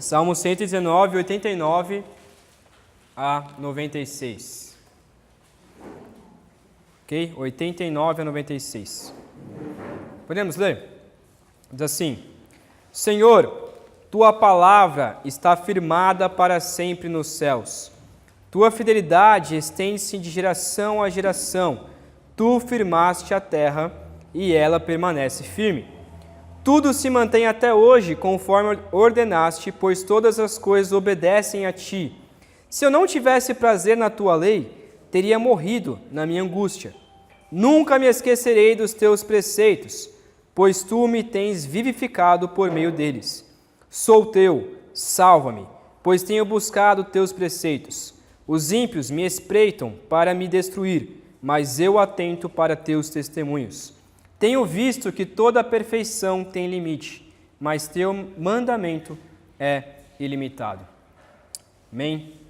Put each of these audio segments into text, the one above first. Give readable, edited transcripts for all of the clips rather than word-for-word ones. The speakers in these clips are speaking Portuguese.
Salmo 119, 89 a 96. Ok? 89 a 96. Podemos ler? Diz assim: Senhor, tua palavra está firmada para sempre nos céus. Tua fidelidade estende-se de geração a geração. Tu firmaste a terra e ela permanece firme. Tudo se mantém até hoje conforme ordenaste, pois todas as coisas obedecem a ti. Se eu não tivesse prazer na tua lei, teria morrido na minha angústia. Nunca me esquecerei dos teus preceitos, pois tu me tens vivificado por meio deles. Sou teu, salva-me, pois tenho buscado teus preceitos. Os ímpios me espreitam para me destruir, mas eu atento para teus testemunhos. Tenho visto que toda a perfeição tem limite, mas teu mandamento é ilimitado. Amém?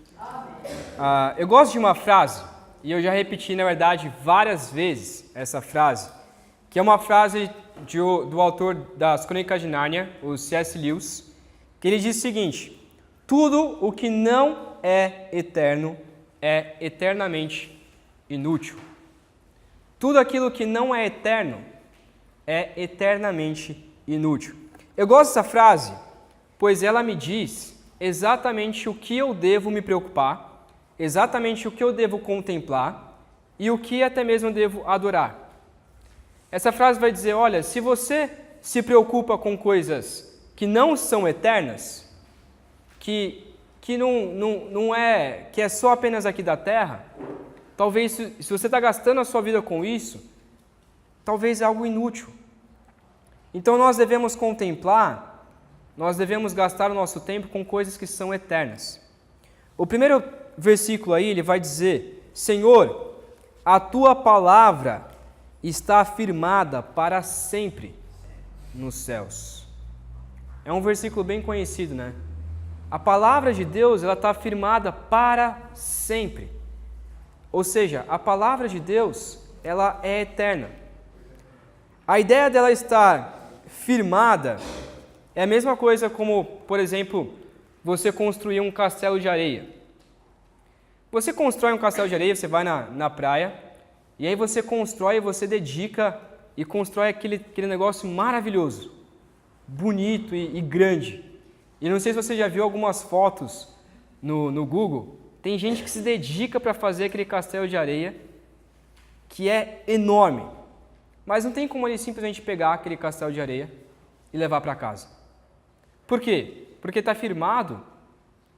Eu gosto de uma frase, e eu já repeti, na verdade, várias vezes essa frase, que é uma frase do autor das Crônicas de Nárnia, o C.S. Lewis, que ele diz o seguinte: tudo o que não é eterno é eternamente inútil. Tudo aquilo que não é eterno é eternamente inútil. Eu gosto dessa frase, pois ela me diz exatamente o que eu devo me preocupar, exatamente o que eu devo contemplar e o que até mesmo devo adorar. Essa frase vai dizer, olha, se você se preocupa com coisas que não são eternas, que é só apenas aqui da terra, talvez se você está gastando a sua vida com isso, talvez é algo inútil. Então nós devemos contemplar, nós devemos gastar o nosso tempo com coisas que são eternas. O primeiro versículo aí, ele vai dizer: Senhor, a tua palavra está firmada para sempre nos céus. É um versículo bem conhecido, né? A palavra de Deus, ela está firmada para sempre. Ou seja, a palavra de Deus, ela é eterna. A ideia dela estar firmada é a mesma coisa como, por exemplo, você construir um castelo de areia. Você constrói um castelo de areia, você vai na praia, e aí você constrói, você dedica e constrói aquele negócio maravilhoso, bonito e grande. E não sei se você já viu algumas fotos no Google, tem gente que se dedica para fazer aquele castelo de areia, que é enorme. Mas não tem como ele simplesmente pegar aquele castelo de areia e levar para casa. Por quê? Porque está firmado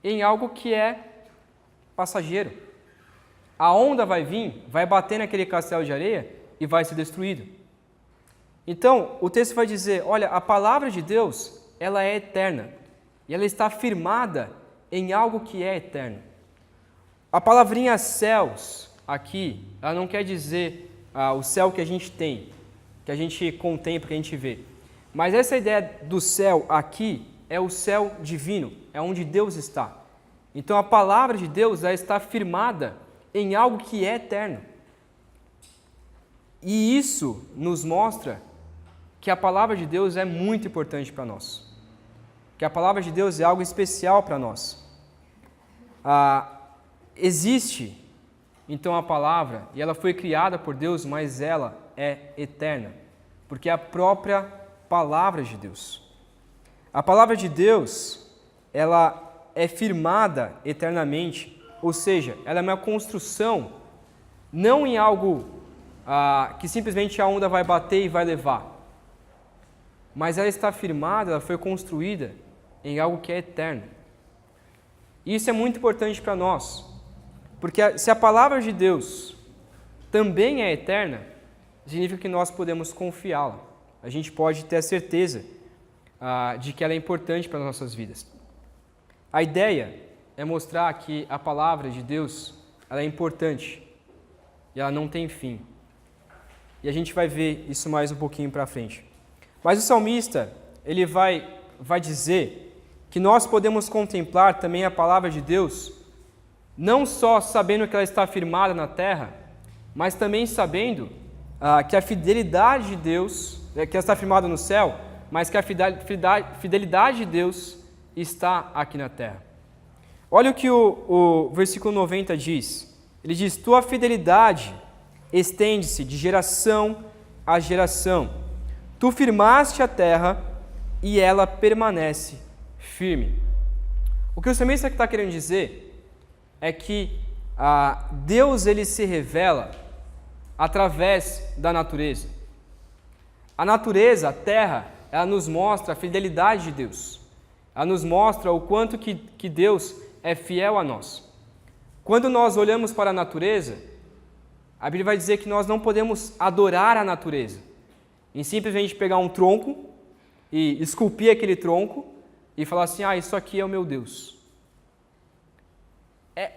em algo que é passageiro. A onda vai vir, vai bater naquele castelo de areia e vai ser destruído. Então, o texto vai dizer, olha, a palavra de Deus, ela é eterna. E ela está firmada em algo que é eterno. A palavrinha céus aqui, ela não quer dizer o céu que a gente tem, que a gente contempla, que a gente vê. Mas essa ideia do céu aqui é o céu divino, é onde Deus está. Então a palavra de Deus ela está firmada em algo que é eterno. E isso nos mostra que a palavra de Deus é muito importante para nós. Que a palavra de Deus é algo especial para nós. Existe, então, a palavra, e ela foi criada por Deus, mas ela é eterna, porque é a própria palavra de Deus. A palavra de Deus, ela é firmada eternamente, ou seja, ela é uma construção, não em algo que simplesmente a onda vai bater e vai levar, mas ela está firmada, ela foi construída em algo que é eterno. E isso é muito importante para nós, porque se a palavra de Deus também é eterna, significa que nós podemos confiá-la. A gente pode ter a certeza de que ela é importante para as nossas vidas. A ideia é mostrar que a palavra de Deus ela é importante e ela não tem fim. E a gente vai ver isso mais um pouquinho para frente. Mas o salmista, ele vai dizer que nós podemos contemplar também a palavra de Deus, não só sabendo que ela está firmada na terra, mas também sabendo que a fidelidade de Deus, que ela está firmada no céu, mas que a fidelidade de Deus está aqui na terra. Olha o que o versículo 90 diz. Ele diz: tua fidelidade estende-se de geração a geração. Tu firmaste a terra e ela permanece firme. O que o salmista está querendo dizer é que Deus ele se revela através da natureza. A natureza, a terra, ela nos mostra a fidelidade de Deus. Ela nos mostra o quanto que Deus é fiel a nós. Quando nós olhamos para a natureza, a Bíblia vai dizer que nós não podemos adorar a natureza, em simplesmente pegar um tronco e esculpir aquele tronco e falar assim, isso aqui é o meu Deus.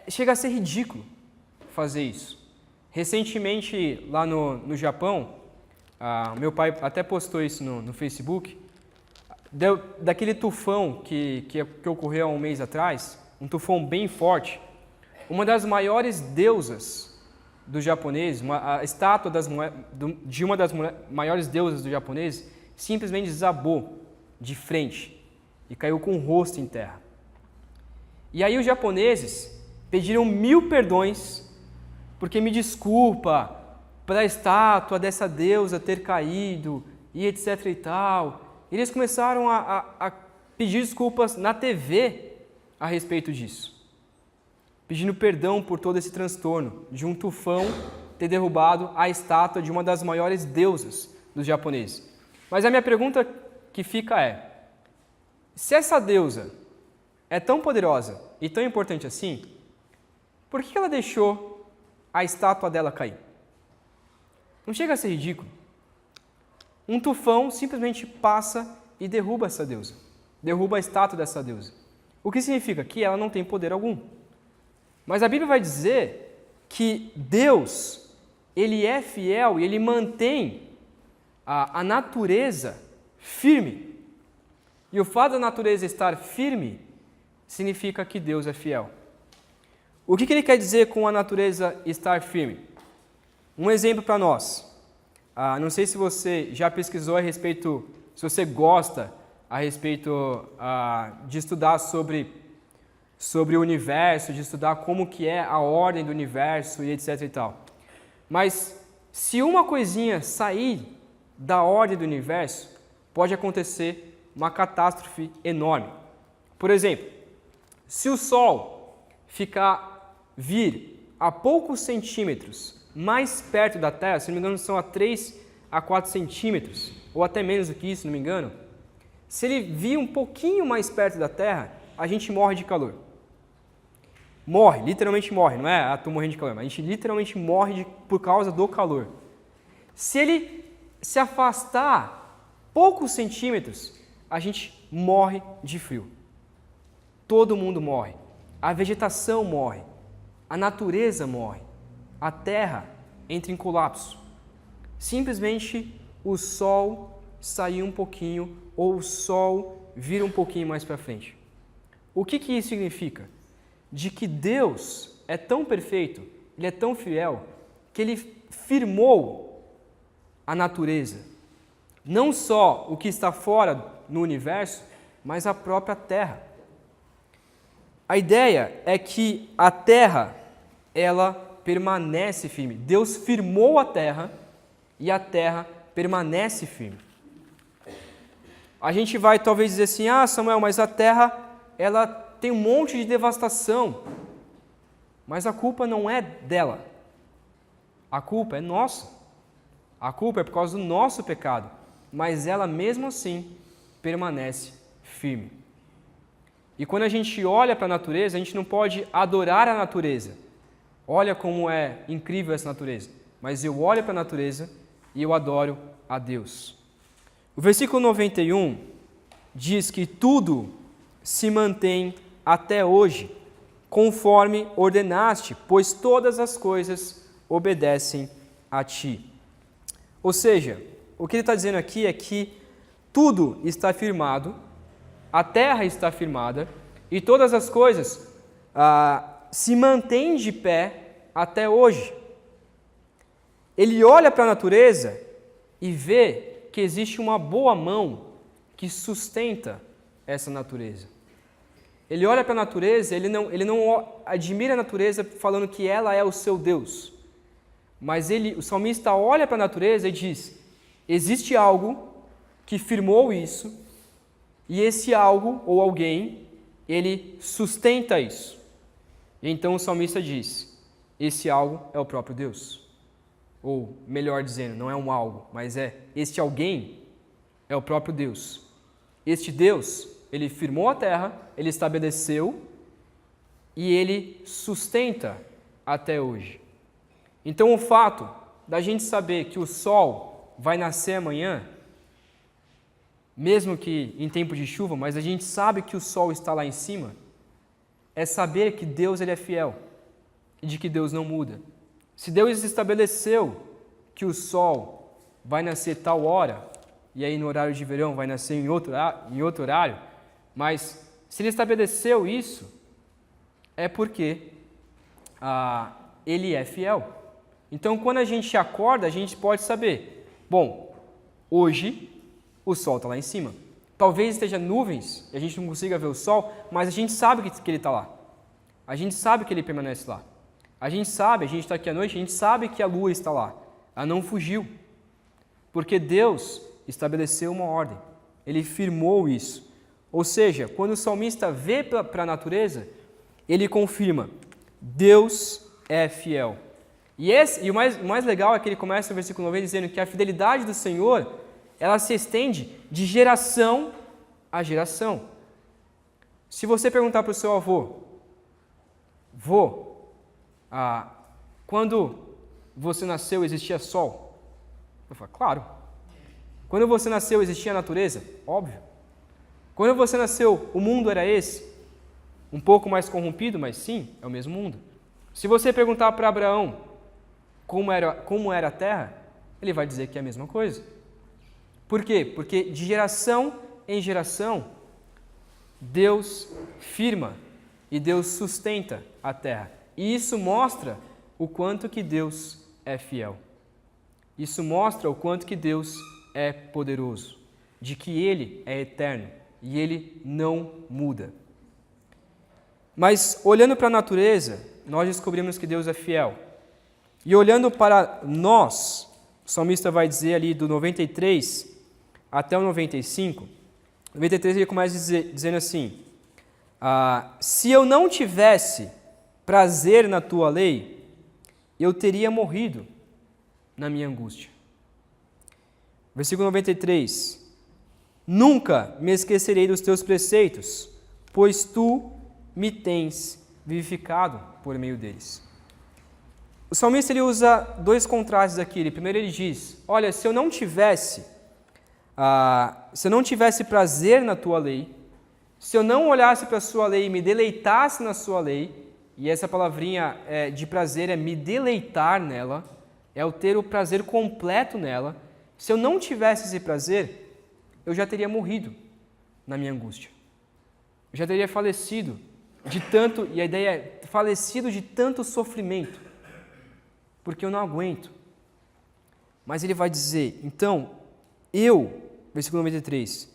Chega a ser ridículo fazer isso. Recentemente, lá no Japão, meu pai até postou isso no Facebook, daquele tufão que ocorreu há um mês atrás, um tufão bem forte, uma das maiores deusas dos japoneses, a estátua de uma das maiores deusas dos japoneses, simplesmente desabou de frente e caiu com o rosto em terra. E aí os japoneses pediram 1000 perdões, porque me desculpa para a estátua dessa deusa ter caído e etc e tal. Eles começaram a pedir desculpas na TV a respeito disso, pedindo perdão por todo esse transtorno de um tufão ter derrubado a estátua de uma das maiores deusas dos japoneses. Mas a minha pergunta que fica é, se essa deusa é tão poderosa e tão importante assim, por que ela deixou a estátua dela cair? Não chega a ser ridículo? Um tufão simplesmente passa e derruba essa deusa, derruba a estátua dessa deusa. O que significa? Que ela não tem poder algum. Mas a Bíblia vai dizer que Deus, ele é fiel e ele mantém a natureza firme. E o fato da natureza estar firme significa que Deus é fiel. O que ele quer dizer com a natureza estar firme? Um exemplo para nós. Não sei se você já pesquisou a respeito, se você gosta a respeito de estudar sobre o universo, de estudar como que é a ordem do universo e etc e tal. Mas se uma coisinha sair da ordem do universo, pode acontecer uma catástrofe enorme. Por exemplo, se o Sol vir a poucos centímetros mais perto da Terra, se não me engano são a 3 a 4 centímetros, ou até menos do que isso, se não me engano, se ele vir um pouquinho mais perto da Terra, a gente morre de calor. Morre, literalmente morre, não é tô morrendo de calor, mas a gente literalmente morre por causa do calor. Se ele se afastar poucos centímetros, a gente morre de frio. Todo mundo morre. A vegetação morre. A natureza morre. A terra entra em colapso. Simplesmente o sol sair um pouquinho ou o sol vir um pouquinho mais para frente. O que isso significa? De que Deus é tão perfeito, Ele é tão fiel, que Ele firmou a natureza. Não só o que está fora no universo, mas a própria terra. A ideia é que a terra, ela permanece firme. Deus firmou a terra e a terra permanece firme. A gente vai talvez dizer assim, Samuel, mas a terra, ela tem um monte de devastação. Mas a culpa não é dela. A culpa é nossa. A culpa é por causa do nosso pecado. Mas ela mesmo assim permanece firme. E quando a gente olha para a natureza, a gente não pode adorar a natureza. Olha como é incrível essa natureza. Mas eu olho para a natureza e eu adoro a Deus. O versículo 91 diz que tudo se mantém até hoje, conforme ordenaste, pois todas as coisas obedecem a ti. Ou seja, o que ele está dizendo aqui é que tudo está firmado, a terra está firmada e todas as coisas se mantêm de pé até hoje. Ele olha para a natureza e vê que existe uma boa mão que sustenta essa natureza. Ele olha para a natureza, ele não admira a natureza falando que ela é o seu Deus. Mas o salmista olha para a natureza e diz, existe algo que firmou isso, e esse algo, ou alguém, ele sustenta isso. E então o salmista diz, esse algo é o próprio Deus. Ou, melhor dizendo, não é um algo, mas este alguém é o próprio Deus. Este Deus, ele firmou a terra, ele estabeleceu e ele sustenta até hoje. Então o fato da gente saber que o sol vai nascer amanhã, mesmo que em tempo de chuva, mas a gente sabe que o sol está lá em cima, é saber que Deus ele é fiel e de que Deus não muda. Se Deus estabeleceu que o sol vai nascer tal hora, e aí no horário de verão vai nascer em outro horário, mas se Ele estabeleceu isso, é porque Ele é fiel. Então, quando a gente acorda, a gente pode saber, bom, hoje o sol está lá em cima. Talvez esteja nuvens e a gente não consiga ver o sol, mas a gente sabe que ele está lá. A gente sabe que ele permanece lá. A gente está aqui à noite, a gente sabe que a lua está lá. Ela não fugiu. Porque Deus estabeleceu uma ordem. Ele firmou isso. Ou seja, quando o salmista vê para a natureza, ele confirma, Deus é fiel. E o mais legal é que ele começa no versículo 90 dizendo que a fidelidade do Senhor, ela se estende de geração a geração. Se você perguntar para o seu avô, quando você nasceu existia sol? Eu falo, claro. Quando você nasceu existia natureza? Óbvio. Quando você nasceu o mundo era esse? Um pouco mais corrompido, mas sim, é o mesmo mundo. Se você perguntar para Abraão como era a terra, ele vai dizer que é a mesma coisa. Por quê? Porque de geração em geração, Deus firma e Deus sustenta a terra. E isso mostra o quanto que Deus é fiel. Isso mostra o quanto que Deus é poderoso, de que Ele é eterno e Ele não muda. Mas olhando para a natureza, nós descobrimos que Deus é fiel. E olhando para nós, o salmista vai dizer ali do 93 até o 95, 93 ele começa dizendo assim, se eu não tivesse prazer na tua lei, eu teria morrido na minha angústia. Versículo 93, nunca me esquecerei dos teus preceitos, pois tu me tens vivificado por meio deles. O salmista ele usa dois contrastes aqui. Primeiro ele diz, olha, se eu não tivesse prazer na tua lei, se eu não olhasse para a sua lei e me deleitasse na sua lei, e essa palavrinha de prazer é me deleitar nela, é o ter o prazer completo nela, se eu não tivesse esse prazer, eu já teria morrido na minha angústia. Eu já teria falecido de tanto, e a ideia é falecido de tanto sofrimento, porque eu não aguento. Mas ele vai dizer, então, versículo 93,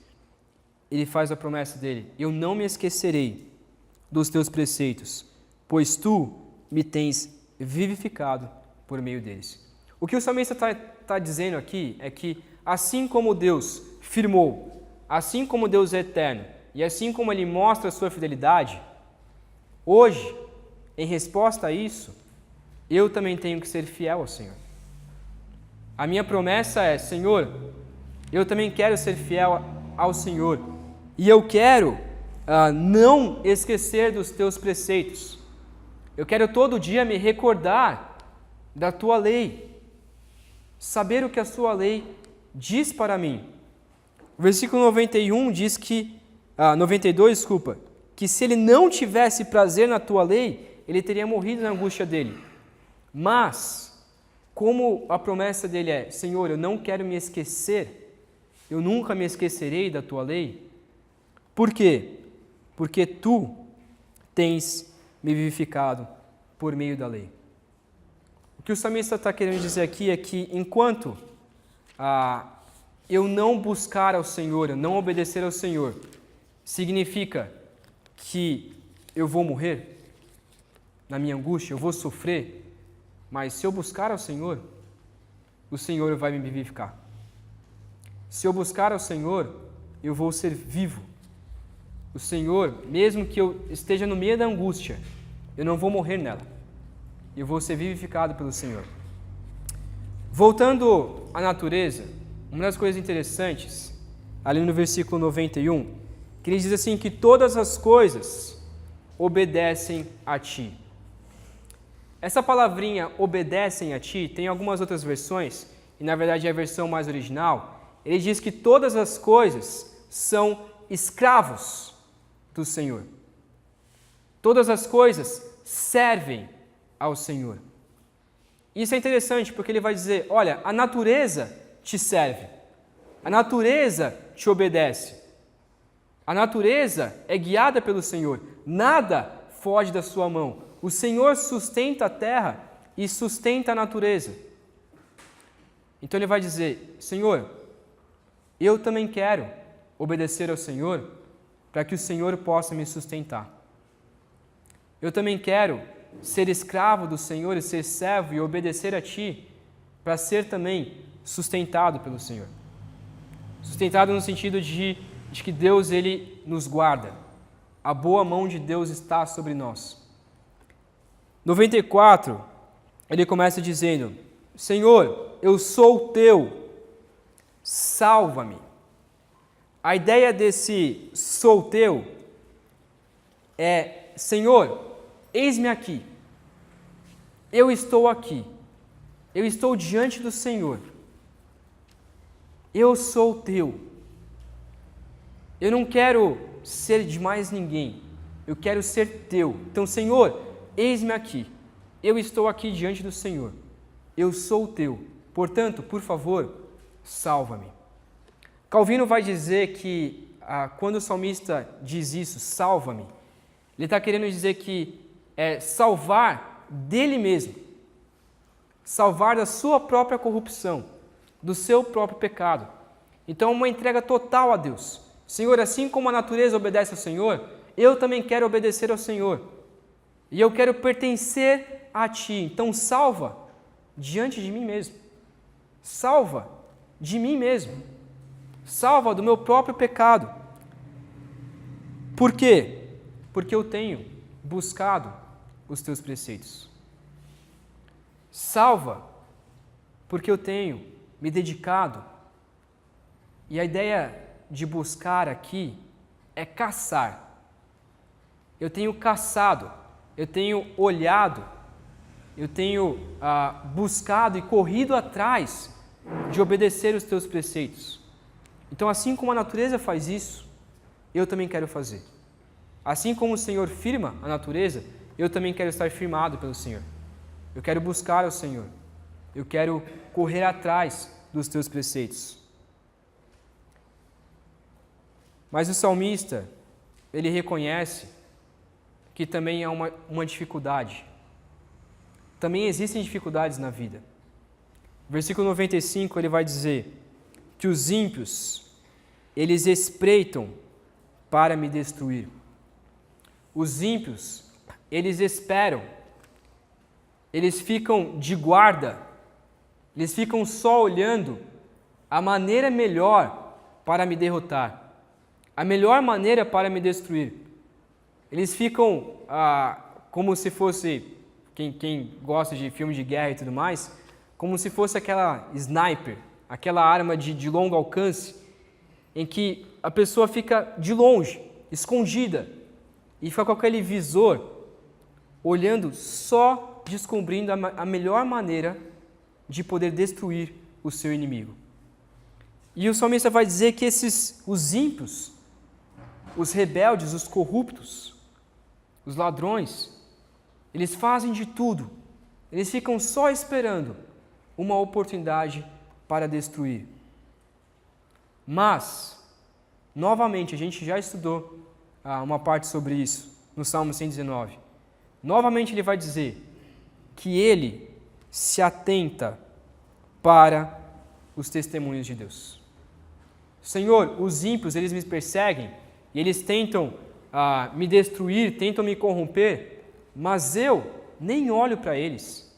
ele faz a promessa dele, eu não me esquecerei dos teus preceitos, pois tu me tens vivificado por meio deles. O que o salmista está dizendo aqui é que, assim como Deus firmou, assim como Deus é eterno, e assim como Ele mostra a sua fidelidade, hoje, em resposta a isso, eu também tenho que ser fiel ao Senhor. A minha promessa é, Senhor, eu também quero ser fiel ao Senhor, e eu quero não esquecer dos teus preceitos. Eu quero todo dia me recordar da tua lei, saber o que a sua lei diz para mim. O versículo 92 diz que se ele não tivesse prazer na tua lei, ele teria morrido na angústia dele. Mas, como a promessa dele é, Senhor, eu não quero me esquecer, eu nunca me esquecerei da tua lei. Por quê? Porque tu tens me vivificado por meio da lei. O que o salmista está querendo dizer aqui é que enquanto eu não buscar ao Senhor, eu não obedecer ao Senhor, significa que eu vou morrer na minha angústia, eu vou sofrer, mas se eu buscar ao Senhor, o Senhor vai me vivificar. Se eu buscar ao Senhor, eu vou ser vivo. O Senhor, mesmo que eu esteja no meio da angústia, eu não vou morrer nela. Eu vou ser vivificado pelo Senhor. Voltando à natureza, uma das coisas interessantes, ali no versículo 91, que ele diz assim, que todas as coisas obedecem a ti. Essa palavrinha obedecem a ti, tem algumas outras versões, e na verdade é a versão mais original. Ele diz que todas as coisas são escravos do Senhor. Todas as coisas servem ao Senhor. Isso é interessante porque ele vai dizer, olha, a natureza te serve, a natureza te obedece, a natureza é guiada pelo Senhor, nada foge da sua mão. O Senhor sustenta a terra e sustenta a natureza. Então ele vai dizer, Senhor, eu também quero obedecer ao Senhor para que o Senhor possa me sustentar. Eu também quero ser escravo do Senhor e ser servo e obedecer a Ti para ser também sustentado pelo Senhor. Sustentado no sentido de que Deus Ele nos guarda. A boa mão de Deus está sobre nós. 94, ele começa dizendo, Senhor, eu sou teu, salva-me. A ideia desse sou teu é, Senhor, eis-me aqui, eu estou aqui, eu estou diante do Senhor, eu sou teu, eu não quero ser de mais ninguém, eu quero ser teu. Então, Senhor, eis-me aqui, eu estou aqui diante do Senhor, eu sou teu, portanto, por favor, salva-me. Calvino vai dizer que quando o salmista diz isso, salva-me, ele está querendo dizer que é salvar dele mesmo, salvar da sua própria corrupção, do seu próprio pecado. Então, uma entrega total a Deus. Senhor, assim como a natureza obedece ao Senhor, eu também quero obedecer ao Senhor. E eu quero pertencer a Ti. Então, salva diante de mim mesmo. Salva de mim mesmo. Salva do meu próprio pecado. Por quê? Porque eu tenho buscado os Teus preceitos. Salva porque eu tenho me dedicado. E a ideia de buscar aqui é caçar. Eu tenho caçado, eu tenho olhado, eu tenho buscado e corrido atrás de obedecer os Teus preceitos. Então, assim como a natureza faz isso, eu também quero fazer. Assim como o Senhor firma a natureza, eu também quero estar firmado pelo Senhor. Eu quero buscar ao Senhor. Eu quero correr atrás dos Teus preceitos. Mas o salmista, ele reconhece que também há uma dificuldade. Também existem dificuldades na vida. Versículo 95, ele vai dizer que os ímpios, eles espreitam para me destruir. Os ímpios, eles esperam, eles ficam de guarda, eles ficam só olhando a maneira melhor para me derrotar, a melhor maneira para me destruir. Eles ficam como se fosse, quem gosta de filme de guerra e tudo mais, como se fosse aquela sniper, aquela arma de longo alcance, em que a pessoa fica de longe, escondida, e fica com aquele visor, olhando só, descobrindo a melhor maneira de poder destruir o seu inimigo. E o salmista vai dizer que os ímpios, os rebeldes, os corruptos, os ladrões, eles fazem de tudo, eles ficam só esperando uma oportunidade para destruir. Mas, novamente, a gente já estudou uma parte sobre isso no Salmo 119. Novamente ele vai dizer que ele se atenta para os testemunhos de Deus. Senhor, os ímpios, eles me perseguem e eles tentam me destruir, tentam me corromper, mas eu nem olho para eles.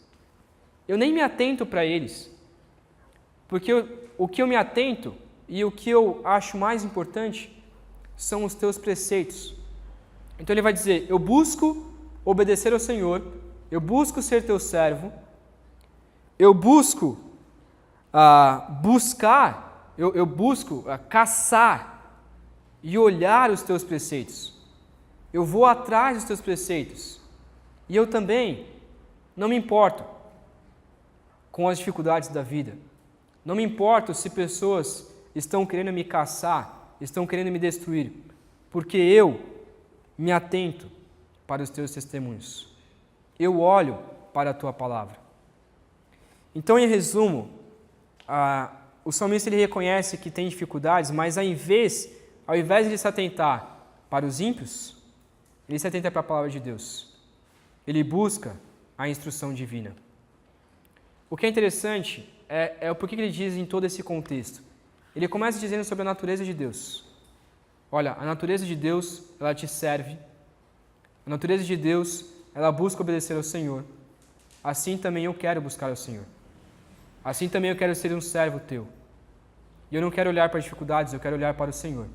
Eu nem me atento para eles. Porque o que eu me atento e o que eu acho mais importante são os teus preceitos. Então ele vai dizer, eu busco obedecer ao Senhor, eu busco ser teu servo, eu busco caçar e olhar os teus preceitos. Eu vou atrás dos teus preceitos. E eu também não me importo com as dificuldades da vida. Não me importo se pessoas estão querendo me caçar, estão querendo me destruir, porque eu me atento para os teus testemunhos. Eu olho para a tua palavra. Então, em resumo, o salmista ele reconhece que tem dificuldades, mas ao invés de ele se atentar para os ímpios, ele se atenta para a palavra de Deus. Ele busca a instrução divina. O que é interessante é o porquê que ele diz em todo esse contexto. Ele começa dizendo sobre a natureza de Deus. Olha, a natureza de Deus, ela te serve. A natureza de Deus, ela busca obedecer ao Senhor. Assim também eu quero buscar ao Senhor. Assim também eu quero ser um servo teu. E eu não quero olhar para as dificuldades, eu quero olhar para o Senhor.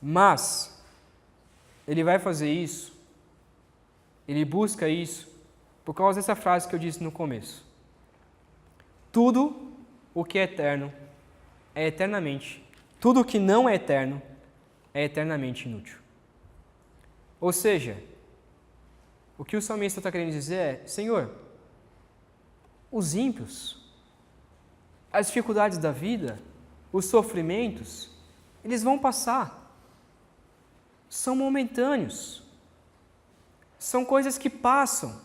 Mas, ele vai fazer isso, ele busca isso, por causa dessa frase que eu disse no começo. Tudo o que é eterno é eternamente. Tudo o que não é eterno é eternamente inútil. Ou seja, o que o salmista está querendo dizer é, Senhor, os ímpios, as dificuldades da vida, os sofrimentos, eles vão passar. São momentâneos. São coisas que passam.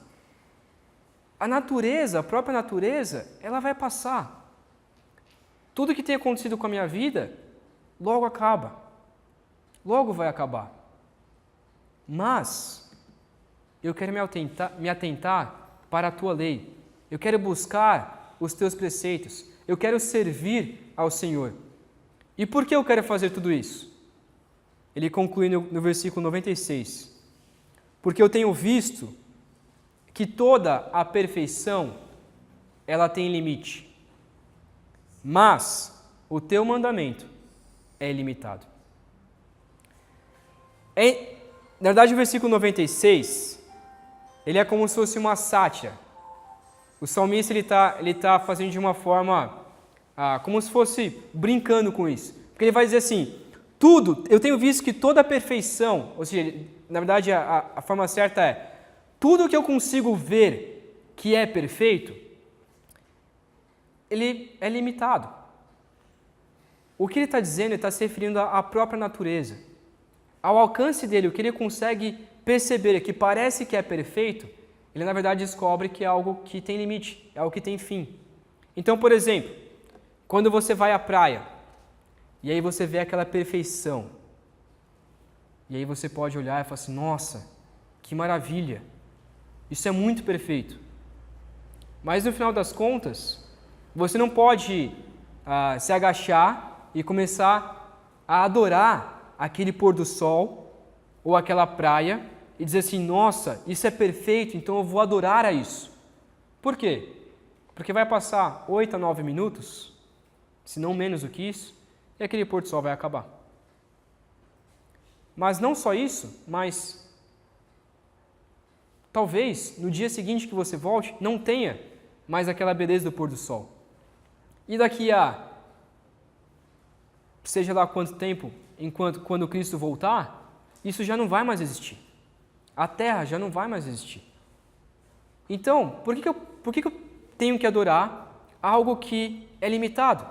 A natureza, a própria natureza, ela vai passar. Tudo que tem acontecido com a minha vida, logo acaba. Logo vai acabar. Mas, eu quero me atentar para a tua lei. Eu quero buscar os teus preceitos. Eu quero servir ao Senhor. E por que eu quero fazer tudo isso? Ele conclui no versículo 96. Porque eu tenho visto que toda a perfeição, ela tem limite. Mas o teu mandamento é ilimitado. Na verdade, o versículo 96, ele é como se fosse uma sátira. O salmista ele tá fazendo de uma forma, como se fosse brincando com isso. Porque ele vai dizer assim, eu tenho visto que toda a perfeição, ou seja, na verdade a forma certa é, tudo que eu consigo ver que é perfeito, ele é limitado. O que ele está dizendo, ele está se referindo à própria natureza. Ao alcance dele, o que ele consegue perceber que parece que é perfeito, ele na verdade descobre que é algo que tem limite, é algo que tem fim. Então, por exemplo, quando você vai à praia, e aí você vê aquela perfeição, e aí você pode olhar e falar assim, nossa, que maravilha, isso é muito perfeito. Mas no final das contas, você não pode se agachar e começar a adorar aquele pôr do sol ou aquela praia e dizer assim, nossa, isso é perfeito, então eu vou adorar a isso. Por quê? Porque vai passar 8 a 9 minutos, se não menos do que isso, e aquele pôr do sol vai acabar. Mas não só isso, mas talvez no dia seguinte que você volte, não tenha mais aquela beleza do pôr do sol. E daqui a seja lá quanto tempo, quando Cristo voltar, isso já não vai mais existir. A terra já não vai mais existir. Então, por que eu tenho que adorar algo que é limitado?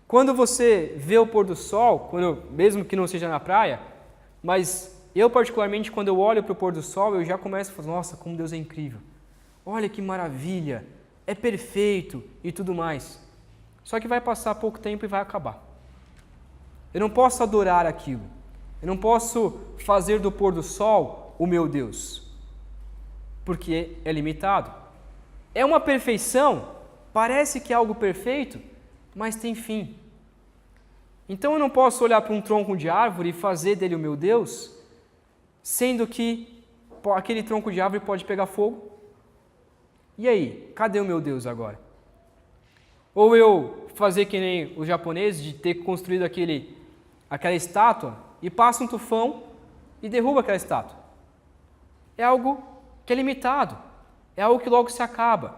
Quando você vê o pôr do sol, mesmo que não seja na praia, mas eu particularmente, quando eu olho para o pôr do sol, eu já começo a falar, nossa, como Deus é incrível. Olha que maravilha, é perfeito e tudo mais. Só que vai passar pouco tempo e vai acabar. Eu não posso adorar aquilo. Eu não posso fazer do pôr do sol o meu Deus, porque é limitado. É uma perfeição, parece que é algo perfeito, mas tem fim. Então eu não posso olhar para um tronco de árvore e fazer dele o meu Deus, sendo que aquele tronco de árvore pode pegar fogo. E aí, cadê o meu Deus agora? Ou eu fazer que nem os japoneses, de ter construído aquela estátua, e passa um tufão e derruba aquela estátua. É algo que é limitado, é algo que logo se acaba.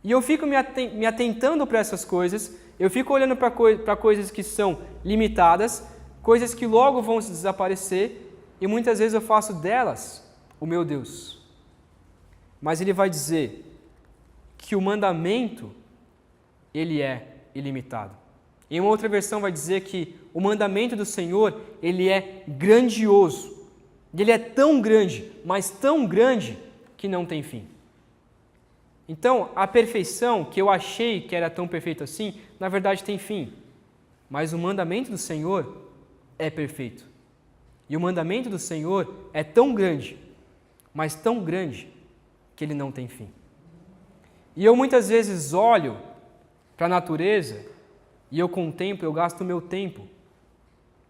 E eu fico me atentando para essas coisas, eu fico olhando para coisas que são limitadas, coisas que logo vão se desaparecer, e muitas vezes eu faço delas o meu Deus. Mas ele vai dizer que o mandamento, ele é ilimitado. Em uma outra versão vai dizer que o mandamento do Senhor, ele é grandioso. Ele é tão grande, mas tão grande, que não tem fim. Então, a perfeição que eu achei que era tão perfeita assim, na verdade tem fim. Mas o mandamento do Senhor é perfeito. E o mandamento do Senhor é tão grande, mas tão grande, que ele não tem fim. E eu muitas vezes olho para a natureza e eu contemplo, eu gasto meu tempo,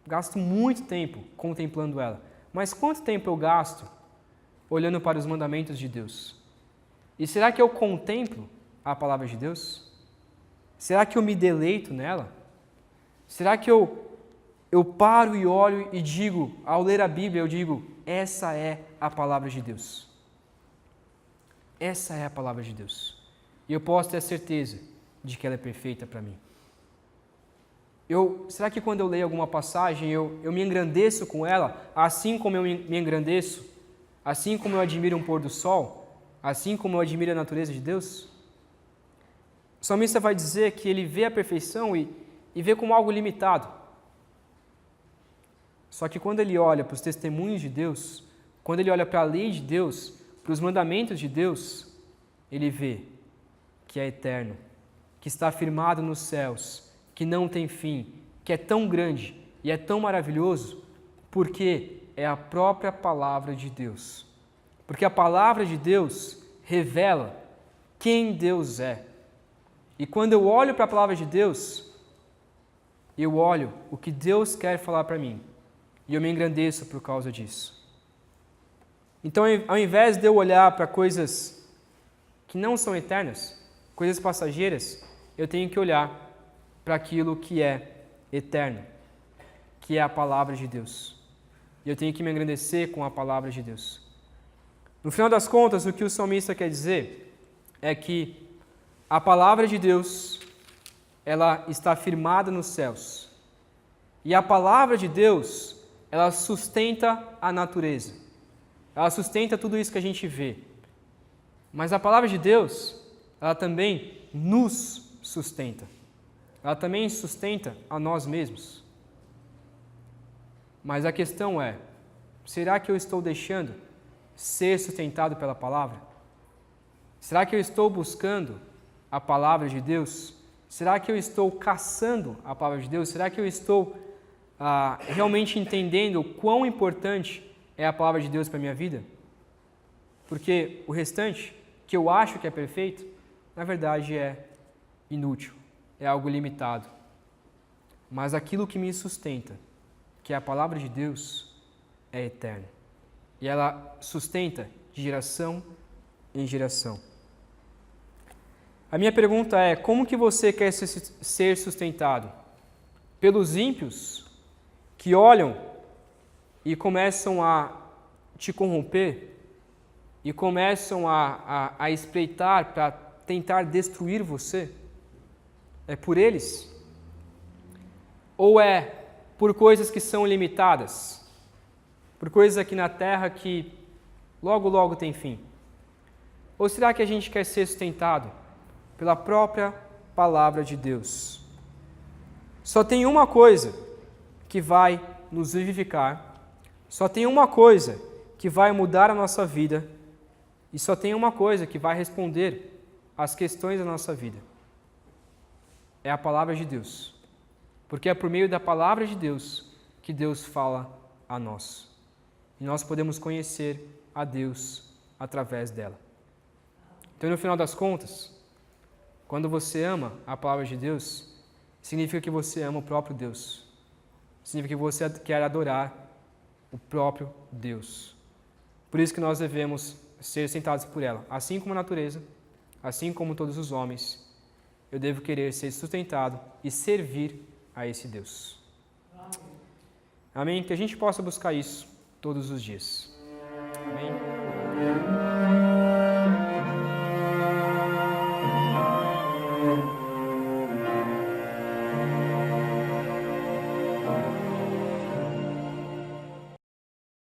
gasto muito tempo contemplando ela. Mas quanto tempo eu gasto olhando para os mandamentos de Deus? E será que eu contemplo a palavra de Deus? Será que eu me deleito nela? Será que eu paro e olho e digo, ao ler a Bíblia, eu digo, essa é a palavra de Deus. Essa é a palavra de Deus. E eu posso ter a certeza de que ela é perfeita para mim. Será que quando eu leio alguma passagem, eu me engrandeço com ela, assim como eu me engrandeço, assim como eu admiro um pôr do sol, assim como eu admiro a natureza de Deus? O salmista vai dizer que ele vê a perfeição e vê como algo limitado. Só que quando ele olha para os testemunhos de Deus, quando ele olha para a lei de Deus, para os mandamentos de Deus, ele vê que é eterno, que está firmado nos céus, que não tem fim, que é tão grande e é tão maravilhoso, porque é a própria palavra de Deus. Porque a palavra de Deus revela quem Deus é. E quando eu olho para a palavra de Deus, eu olho o que Deus quer falar para mim. E eu me engrandeço por causa disso. Então, ao invés de eu olhar para coisas que não são eternas, coisas passageiras, eu tenho que olhar para aquilo que é eterno, que é a palavra de Deus. E eu tenho que me engrandecer com a palavra de Deus. No final das contas, o que o salmista quer dizer é que a palavra de Deus, ela está firmada nos céus. E a palavra de Deus, ela sustenta a natureza. Ela sustenta tudo isso que a gente vê. Mas a palavra de Deus, ela também nos sustenta. Ela também sustenta a nós mesmos. Mas a questão é, será que eu estou deixando ser sustentado pela palavra? Será que eu estou buscando a palavra de Deus? Será que eu estou caçando a palavra de Deus? Será que eu estou realmente entendendo o quão importante é a palavra de Deus para a minha vida? Porque o restante, que eu acho que é perfeito, na verdade é inútil, é algo limitado. Mas aquilo que me sustenta, que é a palavra de Deus, é eterno. E ela sustenta de geração em geração. A minha pergunta é, como que você quer ser sustentado? Pelos ímpios que olham e começam a te corromper e começam a espreitar para tentar destruir você? É por eles? Ou é por coisas que são limitadas? Por coisas aqui na terra que logo, logo tem fim? Ou será que a gente quer ser sustentado pela própria palavra de Deus? Só tem uma coisa que vai nos vivificar, só tem uma coisa que vai mudar a nossa vida e só tem uma coisa que vai responder às questões da nossa vida. É a palavra de Deus. Porque é por meio da palavra de Deus que Deus fala a nós. E nós podemos conhecer a Deus através dela. Então, no final das contas, quando você ama a palavra de Deus, significa que você ama o próprio Deus. significa que você quer adorar o próprio Deus. Por isso que nós devemos ser sustentados por ela. Assim como a natureza, assim como todos os homens, eu devo querer ser sustentado e servir a esse Deus. Amém? Que a gente possa buscar isso todos os dias. Amém?